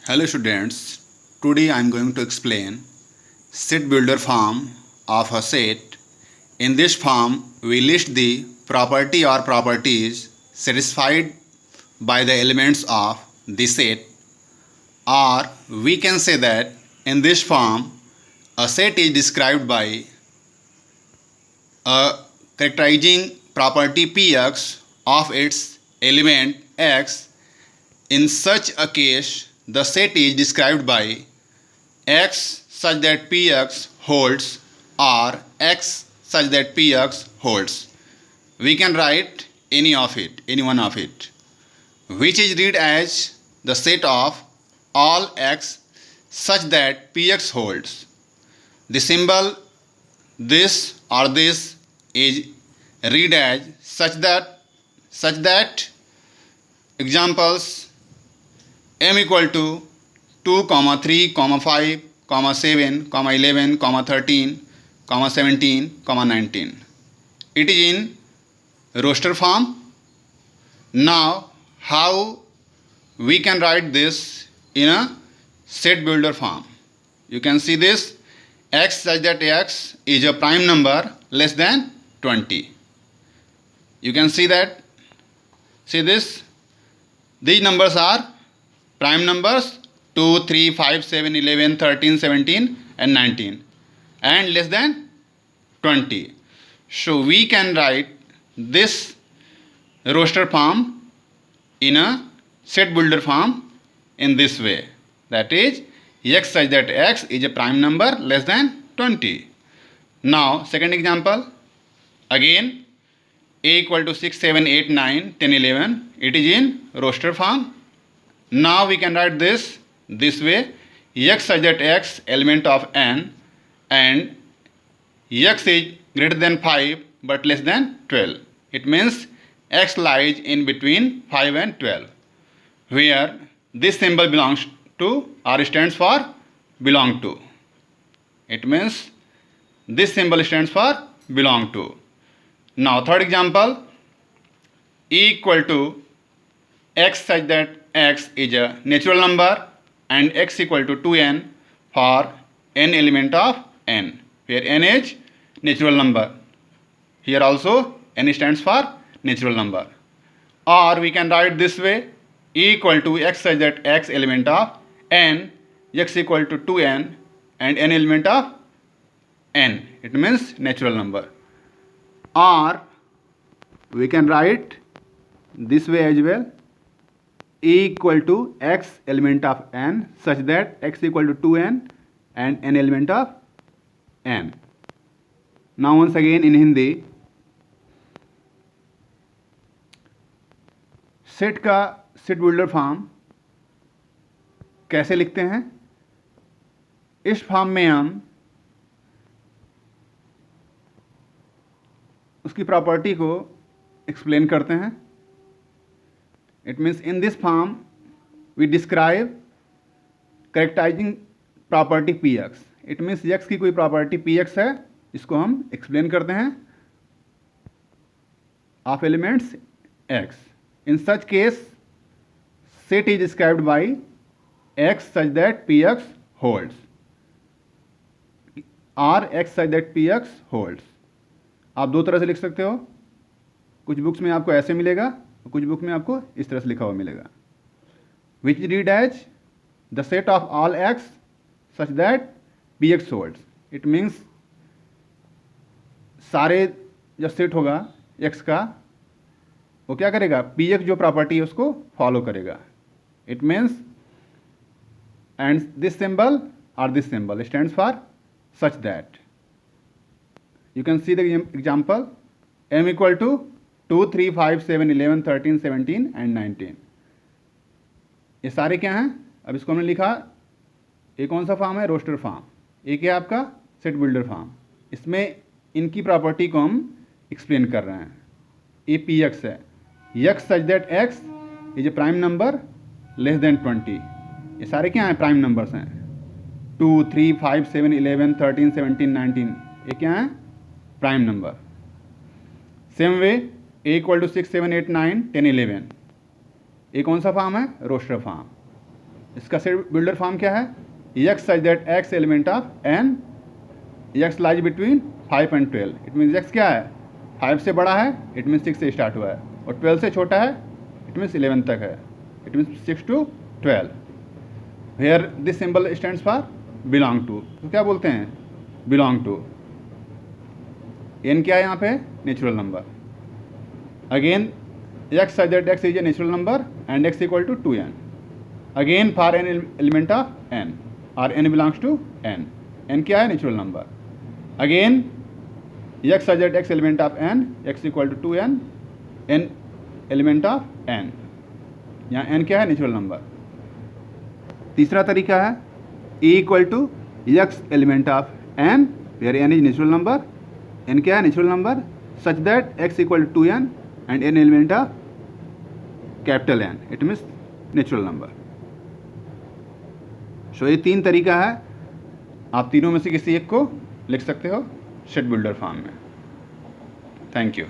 Hello students, today I am going to explain set builder form of a set. In this form, we list the property or properties satisfied by the elements of the set, or we can say that in this form, a set is described by a characterizing property Px of its element x. In such a case, the set is described by x such that Px holds or x such that Px holds. We can write any one of it, which is read as the set of all x such that Px holds. The symbol this or this is read as such that examples m equal to 2, 3, 5, 7, 11, 13, 17, 19. It is in roster form. Now, how we can write this in a set builder form? You can see this x such that x is a prime number less than 20. You can see that. See this. These numbers are prime numbers 2, 3, 5, 7, 11, 13, 17 and 19 and less than 20. So we can write this roster form in a set builder form in this way. That is x such that x is a prime number less than 20. Now second example, again a equal to 6, 7, 8, 9, 10, 11. It is in roster form. Now we can write this way, x such that x element of n and x is greater than 5 but less than 12. It means x lies in between 5 and 12, where this symbol belongs to or stands for belong to. It means this symbol stands for belong to. Now third example, e equal to x such that x is a natural number and x equal to 2n for n element of n, where n is natural number. Here also n stands for natural number. Or we can write this way, e equal to x such that x element of n, x equal to 2n and n element of n. It means natural number. Or we can write this way as well, e equal to x element of n such that x equal to 2n and n element of n. Now once again in Hindi, set का set builder form कैसे लिखते हैं? इस form में हम उसकी property को explain करते हैं. It means in this form we describe characterizing property Px. It means x की कोई प्रॉपर्टी Px है, इसको हम एक्सप्लेन करते हैं of elements x. In such case, set is described by x such that Px holds or x such that Px holds. आप दो तरह से लिख सकते हो. कुछ बुक्स में आपको ऐसे मिलेगा, कुछ बुक में आपको इस तरह से लिखा हुआ मिलेगा, which read as the set of all x such that Px holds. It means सारे जो सेट होगा x का, वो क्या करेगा? Px जो प्रॉपर्टी है उसको फॉलो करेगा. It means and this symbol और this symbol stands for such that. You can see the example, m equal to 2, 3, 5, 7, 11, 13, 17 and 19. ये सारे क्या हैं? अब इसको हमने लिखा, ये कौन सा फॉर्म है? Roster form. ये क्या है आपका? Set builder form. इसमें इनकी प्रॉपर्टी को हम एक्सप्लेन कर रहे हैं. ये Px है, x such that x is a prime number less than 20. ये सारे क्या हैं? प्राइम नंबर्स हैं. 2, 3, 5, 7, 11, 13, 17, 19 ये क्या हैं? Prime number. Same way a equal to 6, 7, 8, 9, 10, 11 ये कौन सा फॉर्म है? Roster form. इसका सेट बिल्डर फॉर्म क्या है? x such that x element of n x lies between 5 and 12. इट मीन्स x क्या है? 5 से बड़ा है, इट मीन्स 6 से स्टार्ट हुआ है, और 12 से छोटा है, इट मीन्स 11 तक है. It means 6 to 12. Here this symbol stands for belong to. तो क्या बोलते हैं? Belong to. n क्या है यहाँ पे? Natural number. Again x such that x is a natural number and x equal to 2n. Again for n element of n or n belongs to n. n क्या है? Natural number. Again x such that x element of n, x equal to 2n, n element of n. यहाँ n क्या है? Natural number. तीसरा तरीका है e equal to x element of n where n is natural number. n क्या है? Natural number such that x equal to 2n and n element of capital N. It means natural number. So ये 3 तरीका है. आप तीनों में से किसी एक को लिख सकते हो सेट बिल्डर फॉर्म में. Thank you.